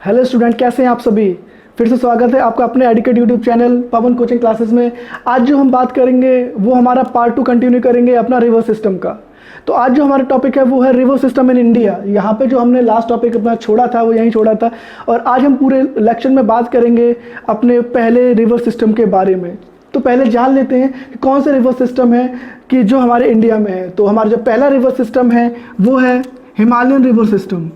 Hello student, कैसे हैं आप सभी। फिर से स्वागत है आपका अपने एडुकेट यूट्यूब चैनल पवन कोचिंग क्लासेस में। आज जो हम बात करेंगे वो हमारा पार्ट 2 कंटिन्यू करेंगे अपना रिवर सिस्टम का। तो आज जो हमारा टॉपिक है वो है रिवर सिस्टम इन इंडिया। यहाँ पे जो हमने लास्ट टॉपिक अपना छोड़ा था वो यहीं छोड़ा था, और आज हम पूरे लेक्चर में बात करेंगे अपने पहले रिवर सिस्टम के बारे में। तो पहले जान लेते हैं कि कौन से रिवर सिस्टम है कि जो हमारे इंडिया में है। तो हमारा जो पहला रिवर सिस्टम है वो है Himalayan river system.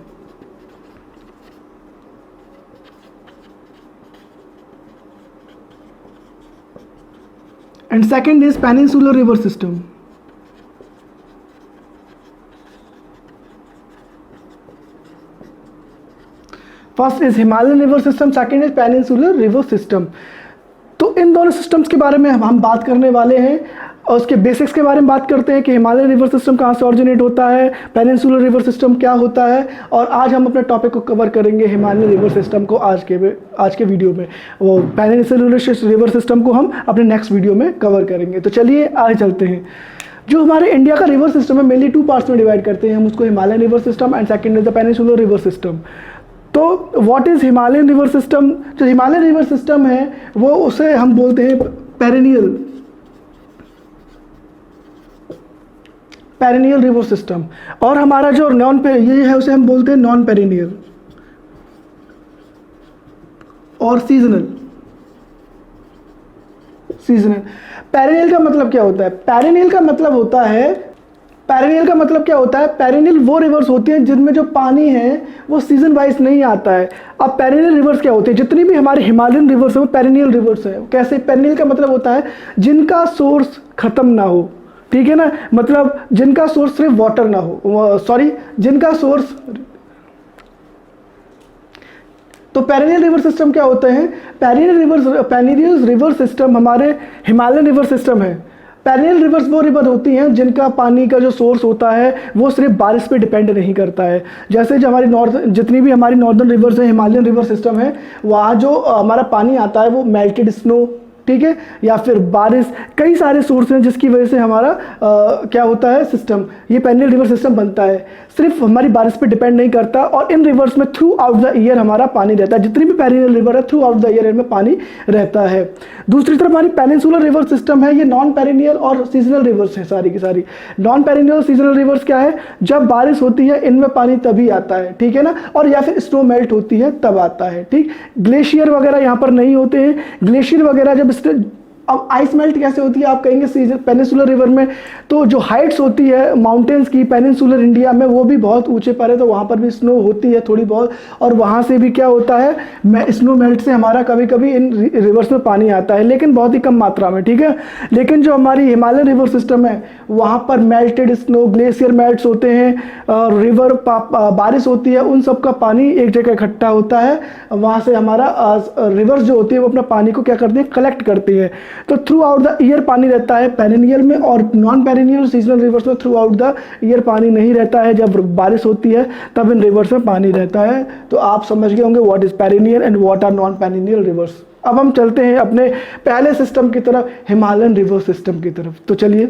And second is peninsular river system. First is Himalayan river system, second is peninsular river system. तो इन दोनों सिस्टम्स के बारे में हम बात करने वाले हैं और उसके बेसिक्स के बारे में बात करते हैं कि हिमालयन रिवर सिस्टम कहाँ से ऑरिजिनेट होता है, पेनिनसुलर रिवर सिस्टम क्या होता है, और आज हम अपने टॉपिक को कवर करेंगे हिमालयन रिवर सिस्टम को आज के वीडियो में। वो पेनिनसुलर रिवर सिस्टम को हम अपने नेक्स्ट वीडियो में कवर करेंगे। तो चलिए आगे चलते हैं। जो हमारे इंडिया का रिवर सिस्टम है मेनली 2 पार्ट्स में डिवाइड करते हैं हम उसको, Himalayan river system and second is the peninsular river system. तो what is Himalayan river system. जो हिमालयन रिवर सिस्टम है वो उसे हम बोलते हैं पेरिनियल रिवर सिस्टम, और हमारा जो ये है उसे हम बोलते हैं नॉन पेरिनियल और सीजनल। पेरिनियल का मतलब क्या होता है? पेरिनियल का मतलब क्या होता है? पेरिनियल वो रिवर्स होती हैं जिनमें जो पानी है वो सीजन वाइज नहीं आता है। अब पेरिनियल रिवर्स क्या होते हैं? जितनी भी हमारे हिमालयन रिवर्स है वो पेरिनियल रिवर्स है। कैसे? पेरिनियल का मतलब होता है जिनका सोर्स खत्म ना हो, ठीक है ना, मतलब जिनका सोर्स सिर्फ वाटर ना हो, जिनका सोर्स। तो पेरिनियल रिवर सिस्टम क्या होते हैं? पेरिनियल रिवर सिस्टम हमारे हिमालयन रिवर सिस्टम है। पेरिनियल रिवर्स वो रिवर होती हैं जिनका पानी का जो सोर्स होता है वो सिर्फ बारिश पे डिपेंड नहीं करता है। जैसे जो हमारी जितनी भी हमारी नॉर्दर्न रिवर्स है, हिमालयन रिवर सिस्टम है, वहाँ जो हमारा पानी आता है वो मेल्टेड स्नो, ठीक है, या फिर बारिश, कई सारे सोर्स हैं जिसकी वजह से हमारा क्या होता है सिस्टम, ये पेरिनियल रिवर सिस्टम बनता है। सिर्फ हमारी बारिश पे डिपेंड नहीं करता, और इन रिवर्स में थ्रू आउट द ईयर हमारा पानी रहता है। जितनी भी पेरिनियल रिवर है थ्रू आउट द ईयर इनमें पानी रहता है। दूसरी तरफ हमारी पेनिनसुलर रिवर सिस्टम है, ये नॉन पेरिनियल और सीजनल रिवर्स है सारी की सारी। नॉन पेरिनियल और सीजनल रिवर्स क्या है? जब बारिश होती है इनमें पानी तभी आता है, ठीक है ना, और या फिर स्नो मेल्ट होती है तब आता है, ठीक। ग्लेशियर वगैरह यहाँ पर नहीं होते हैं। ग्लेशियर वगैरह जब अब आइस मेल्ट कैसे होती है आप कहेंगे सीजन पेनिनसुलर रिवर में, तो जो हाइट्स होती है माउंटेन्स की पेनिनसुलर इंडिया में वो भी बहुत ऊंचे पर है, तो वहाँ पर भी स्नो होती है थोड़ी बहुत, और वहाँ से भी क्या होता है स्नो मेल्ट से हमारा कभी कभी इन रिवर्स में पानी आता है, लेकिन बहुत ही कम मात्रा में, ठीक है। लेकिन जो हमारी हिमालयन रिवर सिस्टम है वहाँ पर मेल्टेड स्नो, ग्लेशियर मेल्ट्स होते हैं, रिवर बारिश होती है, उन सब का पानी एक जगह इकट्ठा होता है, वहाँ से हमारा रिवर्स जो होती है वो अपना पानी को क्या करती है, कलेक्ट करती है। तो थ्रू आउट द ईयर पानी रहता है पेरिनियल में, और नॉन पेरिनियल सीजनल रिवर्स में थ्रू आउट द ईयर पानी नहीं रहता है। जब बारिश होती है तब इन रिवर्स में पानी रहता है। तो आप समझ गए होंगे what is perennial and what are non perennial rivers. अब हम चलते हैं अपने पहले सिस्टम की तरफ, हिमालयन रिवर सिस्टम की तरफ। तो चलिए,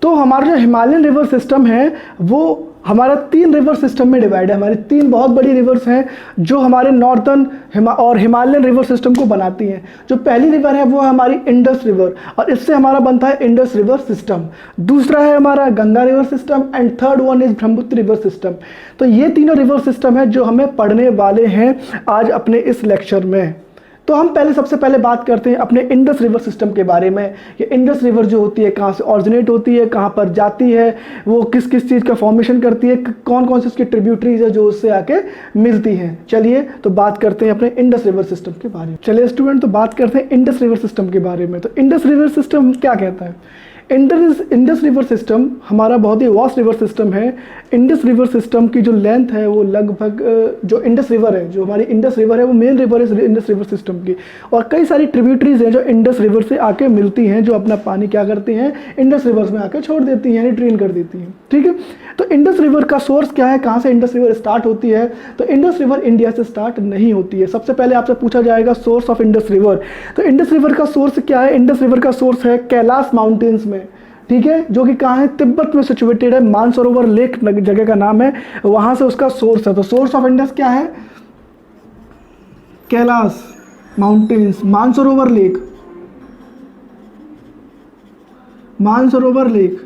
तो हमारा जो हिमालयन रिवर सिस्टम है वो हमारा 3 रिवर सिस्टम में डिवाइड है। हमारी 3 बहुत बड़ी रिवर्स हैं जो हमारे नॉर्थर्न और हिमालयन रिवर सिस्टम को बनाती हैं। जो पहली रिवर है वो है हमारी इंडस रिवर, और इससे हमारा बनता है इंडस रिवर सिस्टम। दूसरा है हमारा Ganga river system, and third one is Brahmaputra river system. तो ये तीनों रिवर सिस्टम है जो हमें पढ़ने वाले हैं आज अपने इस लेक्चर में। तो हम सबसे पहले बात करते हैं अपने इंडस रिवर सिस्टम के बारे में। ये इंडस रिवर जो होती है कहाँ से ऑरिजिनेट होती है, कहाँ पर जाती है, वो किस किस चीज़ का फॉर्मेशन करती है, कौन कौन से उसकी ट्रिब्यूटरीज है जो उससे आके मिलती हैं। चलिए तो बात करते हैं अपने इंडस रिवर सिस्टम के बारे में। चलिए स्टूडेंट, तो बात करते हैं इंडस रिवर सिस्टम के बारे में। तो इंडस रिवर सिस्टम क्या कहता है? इंडस रिवर सिस्टम हमारा बहुत ही वास्ट रिवर सिस्टम है। इंडस रिवर सिस्टम की जो लेंथ है वो लगभग जो इंडस रिवर है, जो हमारी इंडस रिवर है वो मेन रिवर है इंडस रिवर सिस्टम की, और कई सारी ट्रिब्यूटरीज हैं जो इंडस रिवर से आके मिलती हैं, जो अपना पानी क्या करती हैं, इंडस रिवर्स में आके छोड़ देती हैं, यानी ड्रेन कर देती हैं, ठीक है। तो इंडस रिवर का सोर्स क्या है, कहाँ से इंडस रिवर स्टार्ट होती है? तो इंडस रिवर इंडिया से स्टार्ट नहीं होती है। सबसे पहले आपसे पूछा जाएगा सोर्स ऑफ इंडस रिवर। तो इंडस रिवर का सोर्स क्या है? इंडस रिवर का सोर्स है कैलाश माउंटेन्स में, ठीक है, जो कि कहाँ है, तिब्बत में सिचुएटेड है। मानसरोवर लेक जगह का नाम है, वहाँ से उसका सोर्स है। तो सोर्स ऑफ इंडस क्या है? Kailash mountains, Mansarovar lake, Mansarovar lake.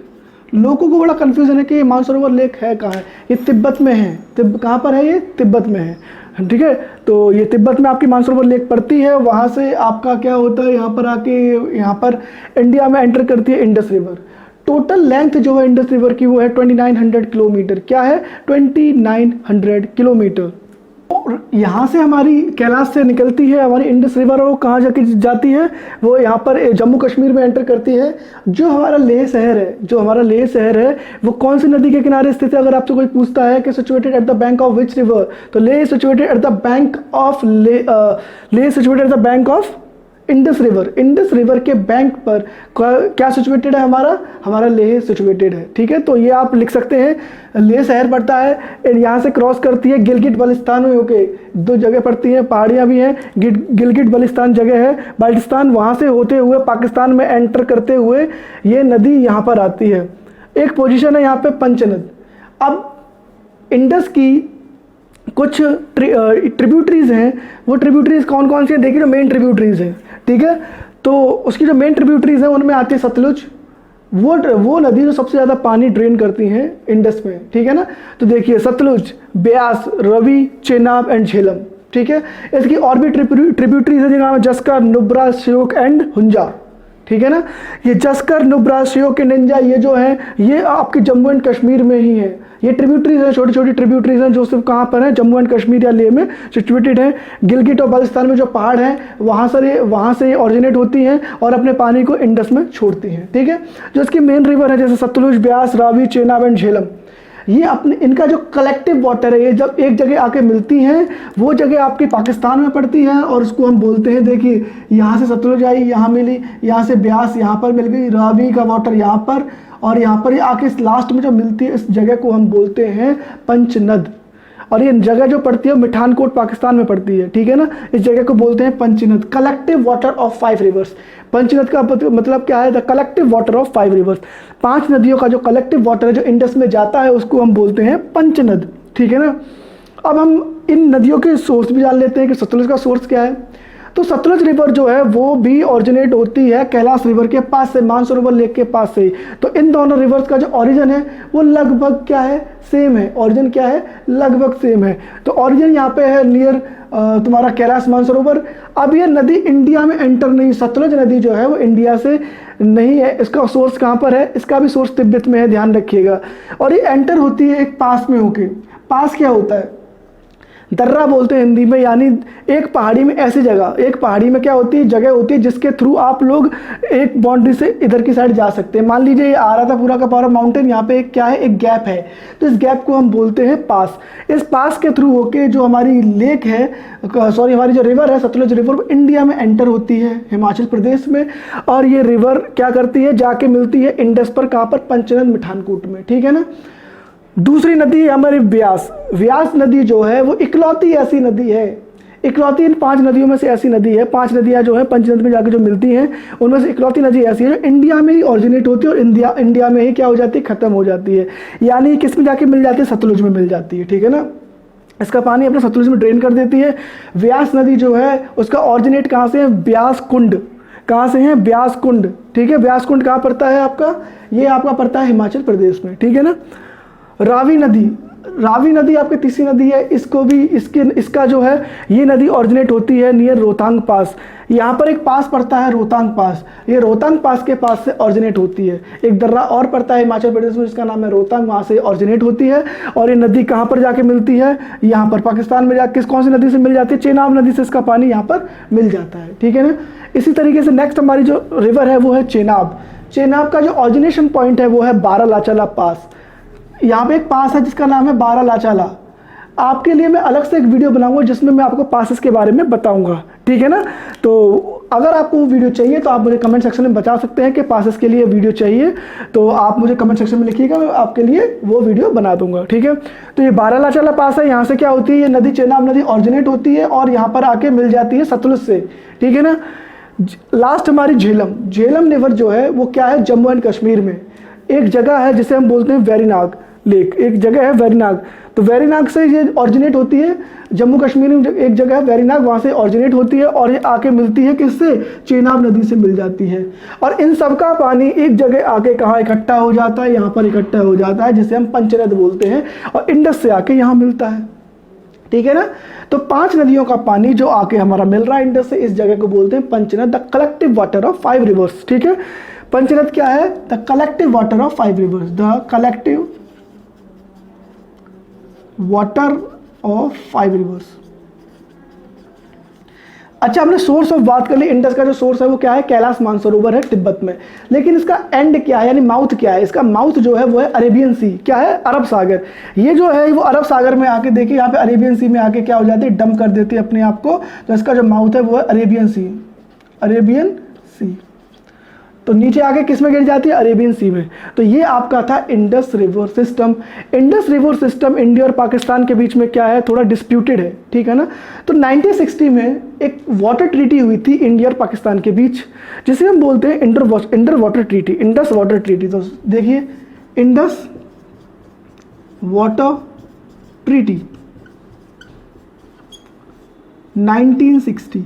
लोगों को बड़ा कन्फ्यूजन है कि ये मानसरोवर लेक है कहाँ है। ये तिब्बत में है। कहाँ पर है ये? तिब्बत में है, ठीक है। तो ये तिब्बत में आपकी मानसरोवर लेक पड़ती है। वहाँ से आपका क्या होता है, यहाँ पर आके यहाँ पर इंडिया में एंटर करती है इंडस रिवर। टोटल लेंथ जो है इंडस रिवर की वो है 2900 किलोमीटर। क्या है? 2900 किलोमीटर। और यहाँ से हमारी कैलाश से निकलती है हमारी इंडस रिवर, और वो कहाँ जाके जाती है? वो यहाँ पर जम्मू कश्मीर में एंटर करती है। जो हमारा लेह शहर है, जो हमारा लेह शहर है वो कौन सी नदी के किनारे स्थित है? अगर आपसे कोई पूछता है कि situated at the bank of which river, तो Leh situated at the bank of Leh situated at the bank of Indus river. Indus river के बैंक पर क्या सिचुएटेड है? हमारा लेह सिचुएटेड है, ठीक है। तो ये आप लिख सकते हैं, लेह शहर पड़ता है, यहाँ से क्रॉस करती है गिलगिट बल्तिस्तान में होके, दो जगह पड़ती हैं, पहाड़ियाँ भी हैं, गिलगिट बल्तिस्तान जगह है, बाल्टिस्तान, वहाँ से होते हुए पाकिस्तान में एंटर करते हुए ये नदी यहाँ पर आती है। एक पोजीशन है यहाँ पे पंचनद। अब इंडस की कुछ ट्रिब्यूटरीज हैं, वो ट्रिब्यूटरीज कौन कौन सी हैं? देखिए, जो मेन ट्रिब्यूटरीज हैं, ठीक है। तो उसकी जो मेन ट्रिब्यूटरीज हैं उनमें आती है सतलुज, वो नदी जो सबसे ज़्यादा पानी ड्रेन करती हैं इंडस में, ठीक है ना। तो देखिए, सतलुज, ब्यास, रवि, चेनाब एंड झेलम, ठीक है। इसकी और भी ट्रिब्यूटरीज है जिनका नाम है जस्कर, नुब्रा, श्योक एंड हुंजा, ठीक है ना। ये जस्कर, नुब्रा, श्योक एंड हुंजा ये जो है ये आपके जम्मू एंड कश्मीर में ही है। ये ट्रिब्यूटरीज हैं, छोटी छोटी ट्रिब्यूटरीज हैं जो सिर्फ कहाँ पर हैं? जम्मू एंड कश्मीर या लेह में सिचुएटेड हैं। गिलगिट और बाल्टिस्तान में जो पहाड़ हैं वहाँ से ऑरिजिनेट होती हैं और अपने पानी को इंडस में छोड़ती हैं, ठीक है। जो इसकी मेन रिवर है जैसे सतलुज, ब्यास, रावी, चेनाब एंड झेलम, ये अपने इनका जो कलेक्टिव वाटर है, ये जब एक जगह आके मिलती हैं, वो जगह आपकी पाकिस्तान में पड़ती है और उसको हम बोलते हैं, देखिए यहाँ से सतलुज आई, यहाँ मिली, यहाँ से ब्यास यहाँ पर मिल गई, रावी का वाटर यहाँ पर, और यहाँ पर ये आके लास्ट में जो मिलती है इस जगह को हम बोलते हैं पंचनद। और ये जगह जो पड़ती है मिठानकोट पाकिस्तान में पड़ती है, ठीक है ना। इस जगह को बोलते हैं पंचनद, कलेक्टिव वाटर ऑफ 5 रिवर्स। पंचनद का मतलब क्या है? The collective water of 5 reverse. 5 नदियों का जो कलेक्टिव वाटर है जो इंडस में जाता है उसको हम बोलते हैं पंचनद, ठीक है ना। अब हम इन नदियों के सोर्स भी जान लेते हैं कि सतलुज का सोर्स क्या है। तो सतलुज रिवर जो है वो भी ऑरिजिनेट होती है कैलाश रिवर के पास से, मानसरोवर लेक के पास से। तो इन दोनों रिवर्स का जो ओरिजिन है वो लगभग क्या है? सेम है। ओरिजिन क्या है? लगभग सेम है। तो ओरिजिन यहाँ पे है नियर तुम्हारा कैलाश मानसरोवर। अब ये नदी इंडिया में एंटर नहीं, सतलुज नदी जो है वो इंडिया से नहीं है। इसका सोर्स कहाँ पर है? इसका भी सोर्स तिब्बत में है, ध्यान रखिएगा। और ये एंटर होती है एक पास में होके। पास क्या होता है? दर्रा बोलते हैं हिंदी में, यानी एक पहाड़ी में ऐसी जगह, एक पहाड़ी में क्या होती है? जगह होती है जिसके थ्रू आप लोग एक बाउंड्री से इधर की साइड जा सकते हैं। मान लीजिए ये आ रहा था पूरा का पूरा माउंटेन, यहाँ पे एक क्या है? एक गैप है, तो इस गैप को हम बोलते हैं पास। इस पास के थ्रू होके जो हमारी लेक है, सॉरी हमारी जो रिवर है सतलुज रिवर, वो इंडिया में एंटर होती है हिमाचल प्रदेश में। और ये रिवर क्या करती है? जाके मिलती है इंडस पर, कहाँ पर? पंचनद, मिठानकोट में, ठीक है ना। दूसरी नदी है हमारी ब्यास। ब्यास नदी जो है वो इकलौती ऐसी नदी है, इकलौती इन 5 नदियों में से ऐसी नदी है, 5 नदियाँ जो है पंचनद में जाकर जो मिलती हैं उनमें से इकलौती नदी ऐसी है जो इंडिया में ही ऑरिजिनेट होती है और इंडिया में ही क्या हो जाती है? खत्म हो जाती है। यानी किस में जाके मिल जाती है? सतलुज में मिल जाती है, ठीक है ना। इसका पानी अपने सतलुज में ड्रेन कर देती है। ब्यास नदी जो है उसका ऑरिजिनेट कहाँ से है? ब्यास कुंड। कहाँ से है? ब्यास कुंड, ठीक है। ब्यास कुंड कहाँ पड़ता है आपका? ये आपका पड़ता है हिमाचल प्रदेश में, ठीक है ना। रावी नदी, रावी नदी आपकी तीसरी नदी है। इसको भी इसका जो है ये नदी ऑरिजिनेट होती है नियर रोहतांग पास। यहाँ पर एक पास पड़ता है रोहतांग पास, ये रोहतांग पास के पास से ऑरिजिनेट होती है। एक दर्रा और पड़ता है हिमाचल प्रदेश में जिसका नाम है रोहतांग, वहाँ से ऑरिजिनेट होती है। और ये नदी कहाँ पर जाके मिलती है? यहाँ पर पाकिस्तान में जाके कौन सी नदी से मिल जाती है? चेनाब नदी से इसका पानी यहाँ पर मिल जाता है, ठीक है ना। इसी तरीके से नेक्स्ट हमारी जो रिवर है वो है चेनाब। चेनाब का जो ऑरिजिनेशन पॉइंट है वो है बारालाचाला पास। यहाँ पे एक पास है जिसका नाम है बारालाचाला। आपके लिए मैं अलग से एक वीडियो बनाऊंगा जिसमें मैं आपको पासेस के बारे में बताऊंगा, ठीक है ना। तो अगर आपको वो वीडियो चाहिए तो आप मुझे कमेंट सेक्शन में बता सकते हैं कि पासेस के लिए वीडियो चाहिए, तो आप मुझे कमेंट सेक्शन में लिखिएगा, मैं आपके लिए वो वीडियो बना दूंगा, ठीक है। तो ये बारालाचाला पास है, यहाँ से क्या होती है? ये नदी चेनाब नदी ऑरिजिनेट होती है और यहाँ पर आके मिल जाती है सतलुज से, ठीक है ना। लास्ट हमारी झेलम। झेलम रिवर जो है वो क्या है? जम्मू एंड कश्मीर में एक जगह है जिसे हम बोलते हैं वेरीनाग। लेक, एक जगह है वेरीनाग, तो वेरीनाग से ये ऑरिजिनेट होती है, जम्मू कश्मीर में एक जगह है वेरीनाग, वहाँ से ऑरिजिनेट होती है और ये आके मिलती है किससे, चेनाब नदी से मिल जाती है। और इन सब का पानी एक जगह आके कहाँ इकट्ठा हो जाता है, यहाँ पर इकट्ठा हो जाता है, जिसे हम पंचनद बोलते हैं, और इंडस से आके यहाँ मिलता है। ठीक है ना। तो 5 नदियों का पानी जो आके हमारा मिल रहा है इंडस से, इस जगह को बोलते हैं Panchnad, the collective water of 5 rivers. ठीक है, पंचनद क्या है, the collective water of 5 rivers, the collective water of 5 rivers. अच्छा, हमने सोर्स ऑफ बात कर ली, इंडस का जो सोर्स है वो क्या है, कैलाश मानसरोवर है तिब्बत में, लेकिन इसका एंड क्या है, यानी माउथ क्या है, इसका माउथ जो है वो है अरेबियन सी, क्या है, अरब सागर। ये जो है वो अरब सागर में आके देखिए, यहाँ पे अरेबियन सी में आके क्या हो जाती है, डंप कर देती है अपने आप को, तो इसका जो माउथ है वो है अरेबियन सी, अरेबियन सी। तो नीचे आके किस में गिर जाती है, अरेबियन सी में। तो ये आपका था Indus river system. Indus river system India और पाकिस्तान के बीच में क्या है, थोड़ा डिस्प्यूटेड है। ठीक है ना। तो 1960 में एक वाटर ट्रीटी हुई थी इंडिया और पाकिस्तान के बीच, जिसे हम बोलते हैं Indus water treaty, Indus water treaty. तो देखिए, इंडस वाटर ट्रीटी 1960।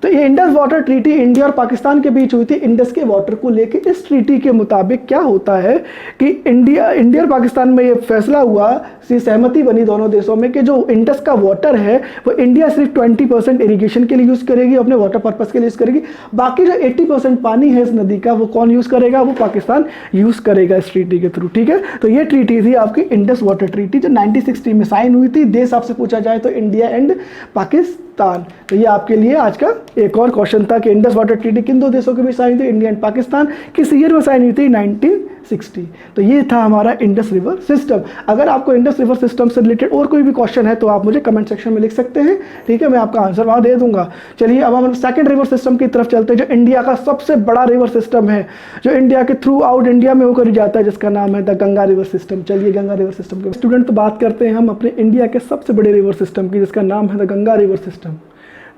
तो ये इंडस वाटर ट्रीटी इंडिया और पाकिस्तान के बीच हुई थी इंडस के वाटर को लेके। इस ट्रीटी के मुताबिक क्या होता है कि इंडिया और पाकिस्तान में ये फैसला हुआ, सहमति बनी दोनों देशों में कि जो इंडस का वाटर है वो इंडिया सिर्फ 20% इरिगेशन के लिए यूज़ करेगी, अपने वाटर पर्पज़ के लिए यूज़ करेगी। बाकी जो 80% पानी है इस नदी का वो कौन यूज़ करेगा, वो पाकिस्तान यूज़ करेगा इस ट्रीटी के थ्रू। ठीक है, तो ये ट्रीटी थी आपकी इंडस वाटर ट्रीटी जो 1960 में साइन हुई थी। देश आपसे पूछा जाए तो इंडिया एंड पाकिस्तान। तो ये आपके लिए आज का एक और क्वेश्चन था कि इंडस वाटर ट्रीटी किन 2 देशों के बीच साइन हुई थी, इंडिया एंड पाकिस्तान, किस ईयर में साइन हुई थी, 1960। तो ये था हमारा इंडस रिवर सिस्टम। अगर आपको इंडस रिवर सिस्टम से रिलेटेड और कोई भी क्वेश्चन है तो आप मुझे कमेंट सेक्शन में लिख सकते हैं। ठीक है, मैं आपका आंसर वहाँ दे दूंगा। चलिए अब हम सेकंड रिवर सिस्टम की तरफ चलते हैं, जो इंडिया का सबसे बड़ा रिवर सिस्टम है, जो इंडिया के थ्रू आउट इंडिया में होकर जाता है, जिसका नाम है द गंगा रिवर सिस्टम। चलिए गंगा रिवर सिस्टम के स्टूडेंट तो बात करते हैं हम अपने इंडिया के सबसे बड़े रिवर सिस्टम की, जिसका नाम है द गंगा रिवर सिस्टम।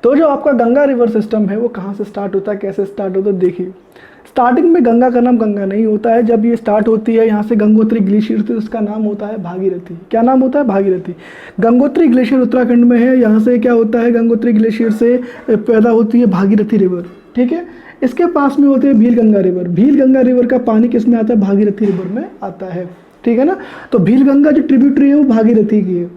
तो जो आपका गंगा रिवर सिस्टम है वो कहाँ से स्टार्ट होता है, कैसे स्टार्ट होता है, देखिए स्टार्टिंग में गंगा का नाम गंगा नहीं होता है। जब ये स्टार्ट होती है यहाँ से गंगोत्री ग्लेशियर से, उसका नाम होता है भागीरथी। क्या नाम होता है, भागीरथी। गंगोत्री ग्लेशियर उत्तराखंड में है, यहाँ से क्या होता है, गंगोत्री ग्लेशियर से पैदा होती है भागीरथी रिवर। ठीक है, इसके पास में होती है भील गंगा रिवर। भील गंगा रिवर का पानी किस में आता है, भागीरथी रिवर में आता है। ठीक है ना। तो भील गंगा जो ट्रिब्यूटरी है वो भागीरथी की है।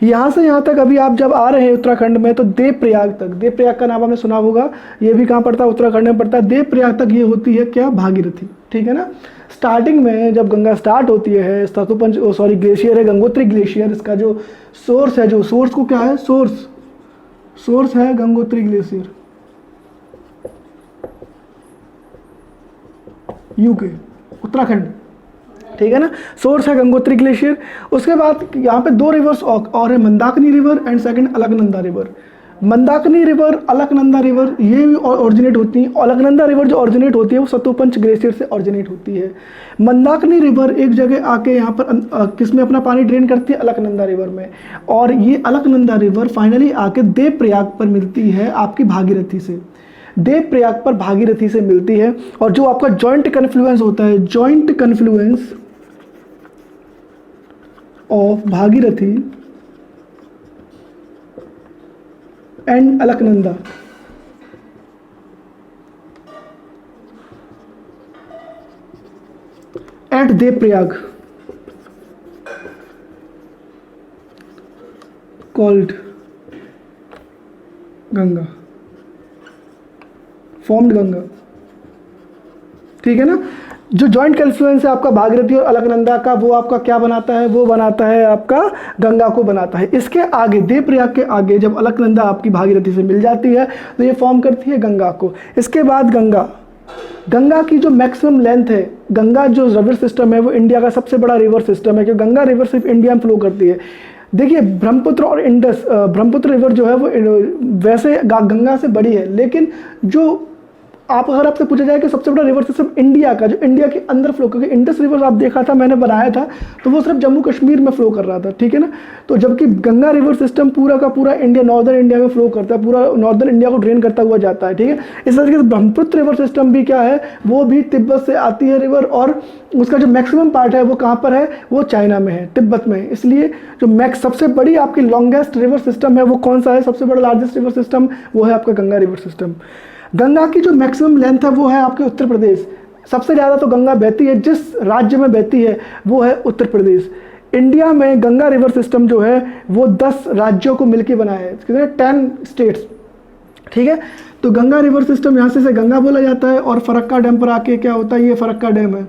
यहाँ से यहाँ तक अभी आप जब आ रहे हैं उत्तराखंड में तो देवप्रयाग तक, देवप्रयाग का नाम आपने सुना होगा, ये भी कहाँ पड़ता है, उत्तराखंड में पड़ता है। देवप्रयाग तक ये होती है क्या, भागीरथी। ठीक है ना। स्टार्टिंग में जब गंगा स्टार्ट होती है, ग्लेशियर है गंगोत्री ग्लेशियर, इसका जो सोर्स है, जो सोर्स को क्या है, सोर्स है गंगोत्री ग्लेशियर, यूके, उत्तराखंड। ठीक है ना, सोर्स है गंगोत्री ग्लेशियर। उसके बाद यहाँ पे 2 रिवर्स और है, Mandakini river and second Alaknanda river. Mandakini river, Alaknanda river ये भी ऑरिजिनेट होती है। अलकनंदा रिवर जो ऑरिजिनेट होती है वो सतोपंच ग्लेशियर से ऑरिजिनेट होती है। मंदाकिनी रिवर एक जगह आके यहाँ पर किसमें अपना पानी ड्रेन करती है, अलकनंदा रिवर में। और ये अलकनंदा रिवर फाइनली आके देवप्रयाग पर मिलती है आपकी भागीरथी से, देवप्रयाग पर भागीरथी से मिलती है। और जो आपका जॉइंट कन्फ्लुएंस होता है, joint confluence of Bhagirathi and Alaknanda, at Devprayag called Ganga, formed Ganga. ठीक है ना। जो जॉइंट कन्फ्लुएंस है आपका भागीरथी और अलकनंदा का, वो आपका क्या बनाता है, वो बनाता है आपका गंगा को बनाता है। इसके आगे देवप्रयाग के आगे जब अलकनंदा आपकी भागीरथी से मिल जाती है तो ये फॉर्म करती है गंगा को। इसके बाद गंगा की जो मैक्सिमम लेंथ है, गंगा जो रिवर सिस्टम है वो इंडिया का सबसे बड़ा रिवर सिस्टम है, क्योंकि गंगा रिवर सिर्फ इंडिया में फ्लो करती है। देखिए ब्रह्मपुत्र और इंडस, ब्रह्मपुत्र रिवर जो है वो वैसे गंगा से बड़ी है, लेकिन जो आप अगर आपसे पूछा जाए कि सबसे बड़ा रिवर सिस्टम इंडिया का, जो इंडिया के अंदर फ्लो, क्योंकि इंडस रिवर आप देखा था मैंने बनाया था, तो वो सिर्फ जम्मू कश्मीर में फ्लो कर रहा था, ठीक है ना। तो जबकि गंगा रिवर सिस्टम पूरा का पूरा इंडिया, नॉर्दर्न इंडिया में फ्लो करता है, पूरा नॉर्दर्न इंडिया को ड्रेन करता हुआ जाता है, ठीक है। इस तरीके से ब्रह्मपुत्र रिवर सिस्टम भी क्या है, वो भी तिब्बत से आती है रिवर, और उसका जो मैक्सिमम पार्ट है वो कहाँ पर है, वो चाइना में है, तिब्बत में है। इसलिए जो सबसे बड़ी आपकी लॉन्गेस्ट रिवर सिस्टम है वो कौन सा है, सबसे बड़ा लार्जेस्ट रिवर सिस्टम वो है आपका गंगा रिवर सिस्टम। गंगा की जो मैक्सिमम लेंथ है वो है आपके उत्तर प्रदेश। सबसे ज़्यादा तो गंगा बहती है, जिस राज्य में बहती है वो है उत्तर प्रदेश। इंडिया में गंगा रिवर सिस्टम जो है वो 10 राज्यों को मिलकर बनाया है, कितने 10 स्टेट्स, ठीक है। तो गंगा रिवर सिस्टम यहाँ से गंगा बोला जाता है। और फरक्का डैम पर आके क्या होता है, ये फरक्का डैम है।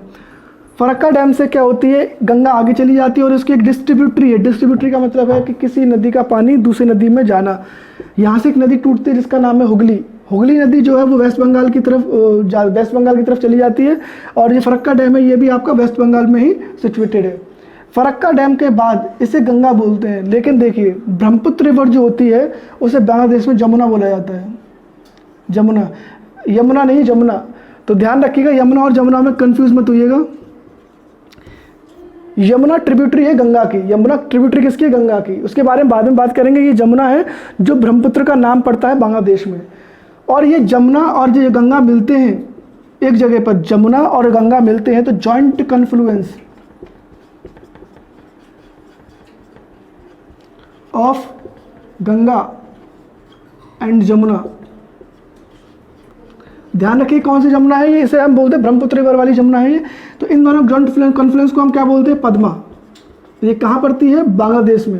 फरक्का डैम से क्या होती है, गंगा आगे चली जाती है और उसकी एक डिस्ट्रीब्यूटरी है। डिस्ट्रीब्यूटरी का मतलब है कि किसी नदी का पानी दूसरी नदी में जाना। यहाँ से एक नदी टूटती है जिसका नाम है हुगली। हुगली नदी जो है वो वेस्ट बंगाल की तरफ चली जाती है। और ये फरक्का डैम है, ये भी आपका वेस्ट बंगाल में ही सिचुएटेड है। फरक्का डैम के बाद इसे गंगा बोलते हैं, लेकिन देखिए ब्रह्मपुत्र रिवर जो होती है उसे बांग्लादेश में जमुना बोला जाता है। जमुना, यमुना नहीं, जमुना। तो ध्यान रखिएगा, यमुना और जमुना में कंफ्यूज मत होइएगा। यमुना ट्रिब्यूटरी है गंगा की। यमुना ट्रिब्यूटरी किसकी है, गंगा की। उसके बारे में बाद में बात करेंगे। ये जमुना है जो ब्रह्मपुत्र का नाम पड़ता है बांग्लादेश में। और ये जमुना और जो गंगा मिलते हैं एक जगह पर, जमुना और गंगा मिलते हैं तो joint confluence of Ganga and Jamuna. ध्यान रखिए कौन सी जमुना है ये, इसे हम बोलते हैं ब्रह्मपुत्र रिवर वाली जमुना है ये। तो इन दोनों जॉइंट कॉन्फ्लुएंस को हम क्या बोलते हैं, पद्मा। ये कहाँ पड़ती है, बांग्लादेश में।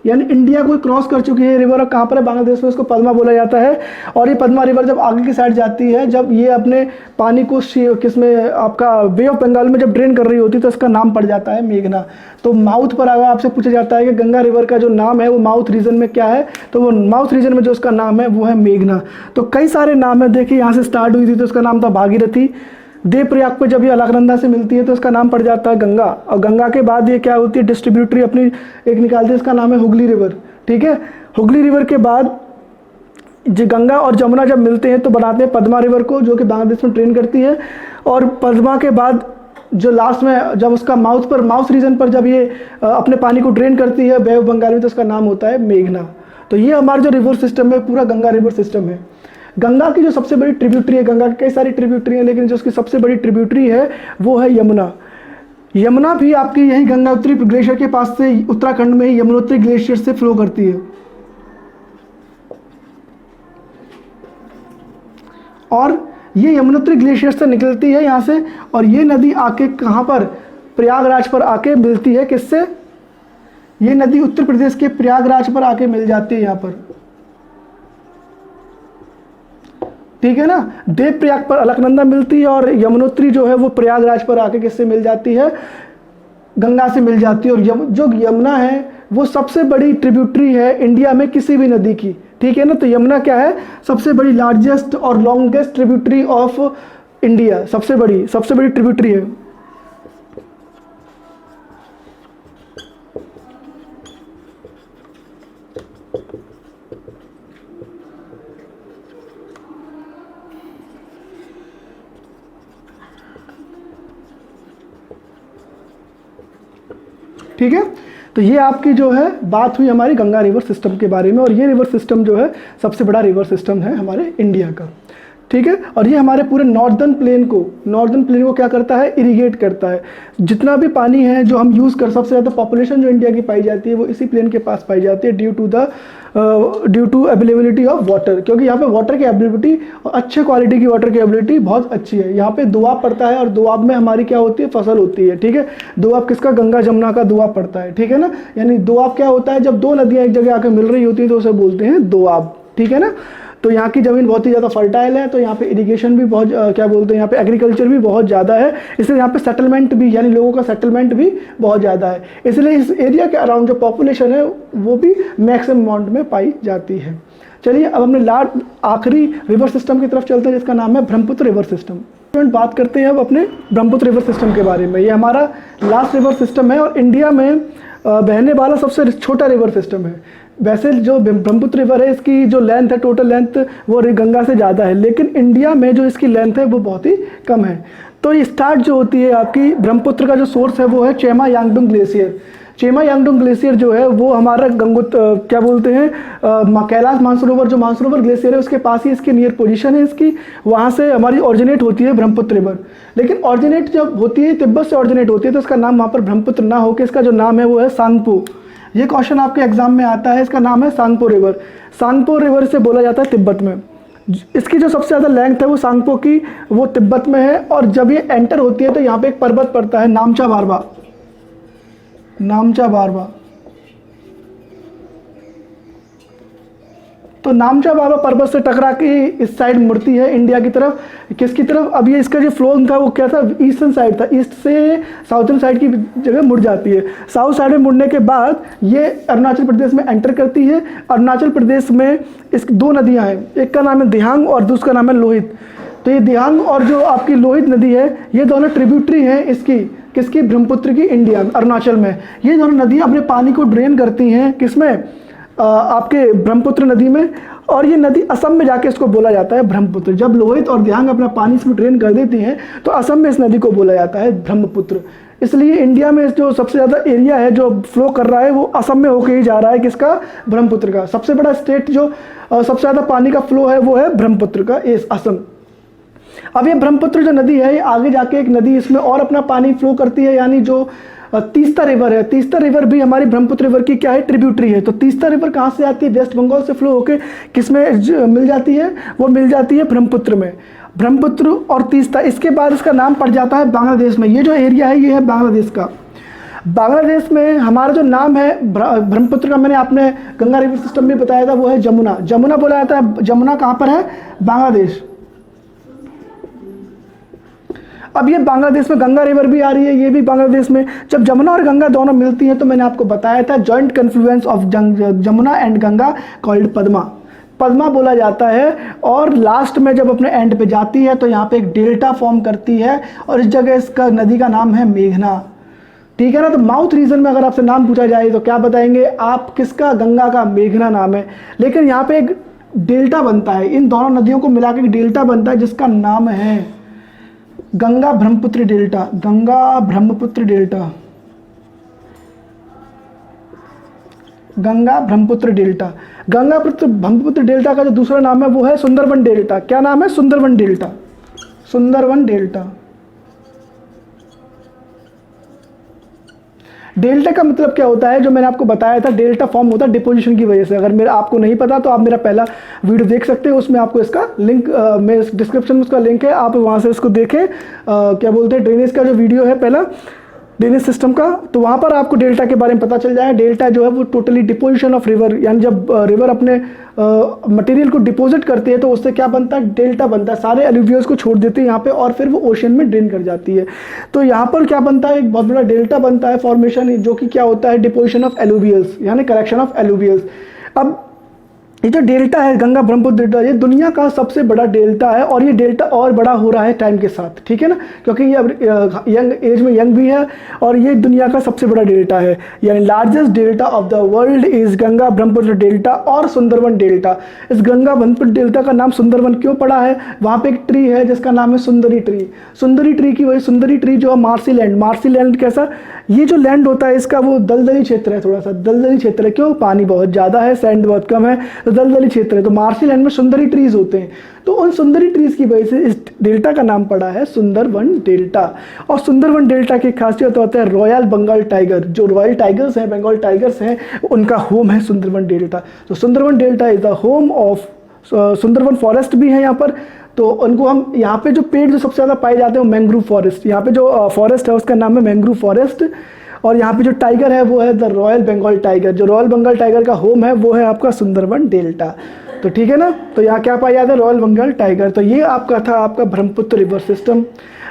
यानी इंडिया को क्रॉस कर चुकी है रिवर, कहाँ पर है, बांग्लादेश में। उसको पद्मा बोला जाता है। और ये पद्मा रिवर जब आगे की साइड जाती है, जब ये अपने पानी को किसमें, आपका बे ऑफ बंगाल में जब ड्रेन कर रही होती है, तो इसका नाम पड़ जाता है मेघना। तो माउथ पर अगर आपसे पूछा जाता है कि गंगा रिवर का जो नाम है वो माउथ रीजन में क्या है, तो वो माउथ रीजन में जो उसका नाम है वो है मेघना। तो कई सारे नाम है, देखिए यहाँ से स्टार्ट हुई थी तो उसका नाम था भागीरथी। देवप्रयाग पे जब ये अलकनंदा से मिलती है तो इसका नाम पड़ जाता है गंगा। और गंगा के बाद ये क्या होती है, डिस्ट्रीब्यूटरी अपनी एक निकालती है, इसका नाम है हुगली रिवर, ठीक है। हुगली रिवर के बाद जो गंगा और जमुना जब मिलते हैं तो बनाते हैं पद्मा रिवर को, जो कि बांग्लादेश में ड्रेन करती है। और पद्मा के बाद जो लास्ट में जब उसका माउथ रीजन पर जब ये अपने पानी को ड्रेन करती है बे ऑफ बंगाल में, तो उसका नाम होता है मेघना। तो ये हमारा जो रिवर सिस्टम है पूरा गंगा रिवर सिस्टम है। गंगा की जो सबसे बड़ी ट्रिब्यूटरी है, गंगा की कई सारी ट्रिब्यूटरी है, लेकिन जो उसकी सबसे बड़ी ट्रिब्यूटरी है वो है यमुना। यमुना भी आपकी यही गंगोत्री ग्लेशियर के पास से, उत्तराखंड में ही यमुनोत्री ग्लेशियर से फ्लो करती है। और ये यमुनोत्री ग्लेशियर से निकलती है यहाँ से, और ये नदी आके कहाँ पर, प्रयागराज पर आके मिलती है। किससे, ये नदी उत्तर प्रदेश के प्रयागराज पर आके मिल जाती है यहाँ पर, ठीक है ना। देवप्रयाग पर अलकनंदा मिलती है और यमुनोत्री जो है वो प्रयागराज पर आके किससे मिल जाती है, गंगा से मिल जाती है। और जो यमुना है वो सबसे बड़ी ट्रिब्यूटरी है इंडिया में किसी भी नदी की, ठीक है ना। तो यमुना क्या है, सबसे बड़ी लार्जेस्ट और लॉन्गेस्ट ट्रिब्यूटरी ऑफ इंडिया, सबसे बड़ी ट्रिब्यूटरी है। ठीक है। तो ये आपकी जो है बात हुई हमारी गंगा रिवर सिस्टम के बारे में। और ये रिवर सिस्टम जो है सबसे बड़ा रिवर सिस्टम है हमारे इंडिया का, ठीक है। और ये हमारे पूरे नॉर्दर्न प्लेन को क्या करता है, इरिगेट करता है। जितना भी पानी है जो हम यूज़ कर, सबसे ज़्यादा पॉपुलेशन जो इंडिया की पाई जाती है वो इसी प्लेन के पास पाई जाती है, due to availability of water. क्योंकि यहाँ पे वाटर की अवेलेबिलिटी और अच्छे क्वालिटी की वाटर की अवेलेबिलिटी बहुत अच्छी है। यहाँ पे दोआब पड़ता है और दोआब में हमारी क्या होती है, फसल होती है, ठीक है। दोआब किसका, गंगा जमुना का दोआब पड़ता है, ठीक है ना। यानी दोआब क्या होता है, जब दो नदियाँ एक जगह आकर मिल रही होती है तो उसे बोलते हैं दोआब, ठीक है ना। तो यहाँ की ज़मीन बहुत ही ज़्यादा फर्टाइल है, तो यहाँ पे इरिगेशन भी बहुत क्या बोलते हैं, यहाँ पे एग्रीकल्चर भी बहुत ज़्यादा है। इसलिए यहाँ पे सेटलमेंट भी, यानी लोगों का सेटलमेंट भी बहुत ज़्यादा है। इसलिए इस एरिया के अराउंड जो पॉपुलेशन है वो भी मैक्सिमम अमाउंट में पाई जाती है। चलिए अब हमने आखिरी रिवर सिस्टम की तरफ चलते हैं जिसका नाम है ब्रह्मपुत्र रिवर सिस्टम। बात करते हैं अब अपने ब्रह्मपुत्र रिवर सिस्टम के बारे में। ये हमारा लास्ट रिवर सिस्टम है और इंडिया में बहने वाला सबसे छोटा रिवर सिस्टम है। वैसे जो ब्रह्मपुत्र रिवर है इसकी जो लेंथ है, टोटल लेंथ वो गंगा से ज़्यादा है, लेकिन इंडिया में जो इसकी लेंथ है वो बहुत ही कम है। तो ये स्टार्ट जो होती है आपकी ब्रह्मपुत्र का जो सोर्स है वो है चेमा यांगडुंग ग्लेशियर। चेमा यांगडुंग ग्लेशियर जो है वो हमारा क्या बोलते हैं कैलाश मानसरोवर, जो मानसरोवर ग्लेशियर है उसके पास ही इसकी नियर पोजीशन है इसकी, वहाँ से हमारी ऑरिजिनेट होती है ब्रह्मपुत्र रिवर। लेकिन ऑरिजिनेट जब होती है तिब्बत से ऑरिजिनेट होती है तो इसका नाम वहाँ पर ब्रह्मपुत्र ना होकर इसका जो नाम है वो है सांगपो। ये क्वेश्चन आपके एग्जाम में आता है, इसका नाम है सांगपो रिवर। सांगपो रिवर से बोला जाता है तिब्बत में। इसकी जो सबसे ज़्यादा लेंथ है वो सांगपो की, वो तिब्बत में है। और जब ये एंटर होती है तो यहाँ पे एक पर्वत पड़ता है नामचा बारवा, नामचा बारवा। तो नामचा बारवा पर्वत से टकरा के इस साइड मुड़ती है इंडिया की तरफ। किसकी तरफ? अब ये इसका जो फ्लो था वो क्या था, ईस्टर्न साइड था, ईस्ट से साउथर्न साइड की जगह मुड़ जाती है। साउथ साइड में मुड़ने के बाद ये अरुणाचल प्रदेश में एंटर करती है। अरुणाचल प्रदेश में इस दो नदियां हैं, एक का नाम है दिहांग और दूसरा का नाम है लोहित। तो ये दिहांग और जो आपकी लोहित नदी है ये दोनों ट्रिब्यूटरी हैं इसकी, किसकी? ब्रह्मपुत्र की, इंडिया अरुणाचल में। ये दोनों नदियां अपने पानी को ड्रेन करती हैं किसमें? आपके ब्रह्मपुत्र नदी में। और ये नदी असम में जाके इसको बोला जाता है ब्रह्मपुत्र। जब लोहित और दिहांग अपना पानी इसमें ड्रेन कर देती हैं तो असम में इस नदी को बोला जाता है ब्रह्मपुत्र। इसलिए इंडिया में जो सबसे ज़्यादा एरिया है जो फ्लो कर रहा है वो असम में होके ही जा रहा है, किसका? ब्रह्मपुत्र का। सबसे बड़ा स्टेट जो सबसे ज़्यादा पानी का फ्लो है वो है ब्रह्मपुत्र का, असम। अब ये ब्रह्मपुत्र जो नदी है ये आगे जाके एक नदी इसमें और अपना पानी फ्लो करती है, यानी जो तीस्ता रिवर है, तीस्ता रिवर भी हमारी ब्रह्मपुत्र रिवर की क्या है? ट्रिब्यूटरी है। तो तीस्ता रिवर कहाँ से आती है? वेस्ट बंगाल से फ्लो होकर किस में मिल जाती है? वो मिल जाती है ब्रह्मपुत्र में। ब्रह्मपुत्र और तीस्ता, इसके बाद इसका नाम पड़ जाता है बांग्लादेश में। ये जो एरिया है ये है बांग्लादेश का। बांग्लादेश में हमारा जो नाम है ब्रह्मपुत्र का, मैंने आपने गंगा रिवर सिस्टम में बताया था, वो है जमुना। जमुना बोला जाता है। जमुना कहाँ पर है? बांग्लादेश। अब ये बांग्लादेश में गंगा रिवर भी आ रही है, ये भी बांग्लादेश में। जब जमुना और गंगा दोनों मिलती हैं तो मैंने आपको बताया था joint confluence of Jamuna and Ganga called Padma, Padma बोला जाता है। और लास्ट में जब अपने एंड पे जाती है तो यहाँ पे एक डेल्टा फॉर्म करती है और इस जगह इसका नदी का नाम है मेघना। ठीक है ना? तो माउथ रीजन में अगर आपसे नाम पूछा जाए तो क्या बताएंगे आप? किसका? गंगा का, मेघना नाम है। लेकिन यहाँ पे एक डेल्टा बनता है, इन दोनों नदियों को मिला के एक डेल्टा बनता है जिसका नाम है Ganga Brahmaputra delta. Ganga Brahmaputra delta, Ganga Brahmaputra delta. Ganga Brahmaputra delta का जो दूसरा नाम है वो है सुंदरबन डेल्टा। क्या नाम है? Sundarban delta, Sundarban delta. Delta का मतलब क्या होता है? जो मैंने आपको बताया था, डेल्टा फॉर्म होता है डिपोजिशन की वजह से। अगर मेरा आपको नहीं पता तो आप मेरा पहला वीडियो देख सकते हो, उसमें आपको इसका लिंक मेरे डिस्क्रिप्शन में उसका लिंक है, आप वहाँ से इसको देखें। क्या बोलते हैं, ड्रेनेज का जो वीडियो है पहला, ड्रेनेज सिस्टम का, तो वहाँ पर आपको डेल्टा के बारे में पता चल जाएगा। डेल्टा जो है वो टोटली डिपोजिशन ऑफ रिवर, यानी जब रिवर अपने मटेरियल को डिपॉजिट करती है तो उससे क्या बनता है? डेल्टा बनता है। सारे एलुवियल्स को छोड़ देती है यहाँ पे और फिर वो ओशन में ड्रेन कर जाती है। तो यहाँ पर क्या बनता है? एक बहुत बड़ा डेल्टा बनता है फॉर्मेशन, जो कि क्या होता है? डिपोजिशन ऑफ एलुवियल्स, यानी कलेक्शन ऑफ एलुवियल्स। अब ये जो डेल्टा है गंगा ब्रह्मपुत्र डेल्टा, ये दुनिया का सबसे बड़ा डेल्टा है और ये डेल्टा और बड़ा हो रहा है टाइम के साथ। ठीक है ना? क्योंकि ये अब यंग एज में यंग भी है और ये दुनिया का सबसे बड़ा डेल्टा है। यानी largest delta of the world is Ganga Brahmaputra delta और सुंदरबन डेल्टा। इस गंगा ब्रह्मपुत्र डेल्टा का नाम सुंदरबन क्यों पड़ा है? वहाँ पे एक ट्री है जिसका नाम है सुंदरी ट्री। सुंदरी ट्री की वही सुंदरी ट्री जो है मार्सी लैंड। मार्सी लैंड कैसा? ये जो लैंड होता है इसका वो दलदली क्षेत्र है, थोड़ा सा दलदली क्षेत्र है। क्यों? पानी बहुत ज़्यादा है, सैंड बहुत कम है, तो दलदली क्षेत्र है। तो मार्सी लैंड में सुंदरी ट्रीज होते हैं, तो उन सुंदरी ट्रीज की वजह से इस डेल्टा का नाम पड़ा है सुंदरबन डेल्टा। और सुंदरबन डेल्टा की खासियत होता है रॉयल बंगाल टाइगर। जो रॉयल टाइगर्स हैं, बंगाल टाइगर्स हैं, उनका होम है सुंदरबन डेल्टा। तो Sundarban delta is the home of Sundarban forest भी है यहाँ पर। तो उनको हम यहाँ पे जो पेड़ जो सबसे ज़्यादा पाए जाते हैं वो मैंग्रोव फॉरेस्ट। यहाँ पे जो फॉरेस्ट है उसका नाम है मैंग्रोव फॉरेस्ट। और यहाँ पे जो टाइगर है वो है द रॉयल बंगाल टाइगर। जो रॉयल बंगाल टाइगर का होम है वो है आपका सुंदरबन डेल्टा। तो ठीक है ना? तो यहाँ क्या पाया जाता है? Royal Bengal tiger. तो ये आपका था आपका ब्रह्मपुत्र रिवर सिस्टम।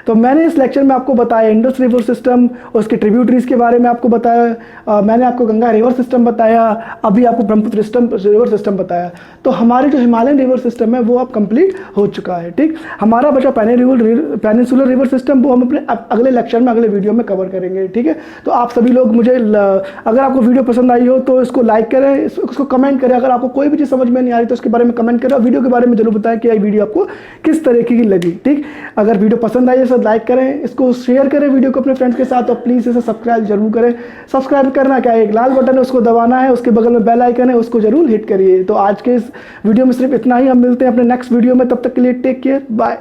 तो मैंने इस लेक्चर में आपको बताया इंडस रिवर सिस्टम, उसके ट्रिब्यूटरीज के बारे में आपको बताया। मैंने आपको गंगा रिवर सिस्टम बताया, अभी आपको ब्रह्मपुत्र रिवर सिस्टम बताया। तो हमारी जो हिमालयन रिवर सिस्टम है वो अब कंप्लीट हो चुका है। ठीक, हमारा बचा पेनिनसुलर रिवर सिस्टम, वो हम अपने अगले लेक्चर में, अगले वीडियो में कवर करेंगे। ठीक है, तो आप सभी लोग मुझे अगर आपको वीडियो पसंद आई हो तो इसको लाइक करें, इसको कमेंट करें। अगर आपको कोई भी चीज़ समझ में नहीं आ रही तो उसके बारे में कमेंट करें, और वीडियो के बारे में जरूर बताएं कि ये वीडियो आपको किस तरीके की लगी। ठीक, अगर वीडियो पसंद आई है तो लाइक करें, इसको शेयर करें वीडियो को अपने फ्रेंड्स के साथ, और प्लीज़ इसे सब्सक्राइब जरूर करें। सब्सक्राइब करना क्या है, एक लाल बटन है उसको दबाना है, उसके बगल में बेल आइकन है उसको जरूर हिट करिए। तो आज के इस वीडियो में सिर्फ इतना ही, हम मिलते हैं अपने नेक्स्ट वीडियो में, तब तक के लिए टेक केयर, बाय।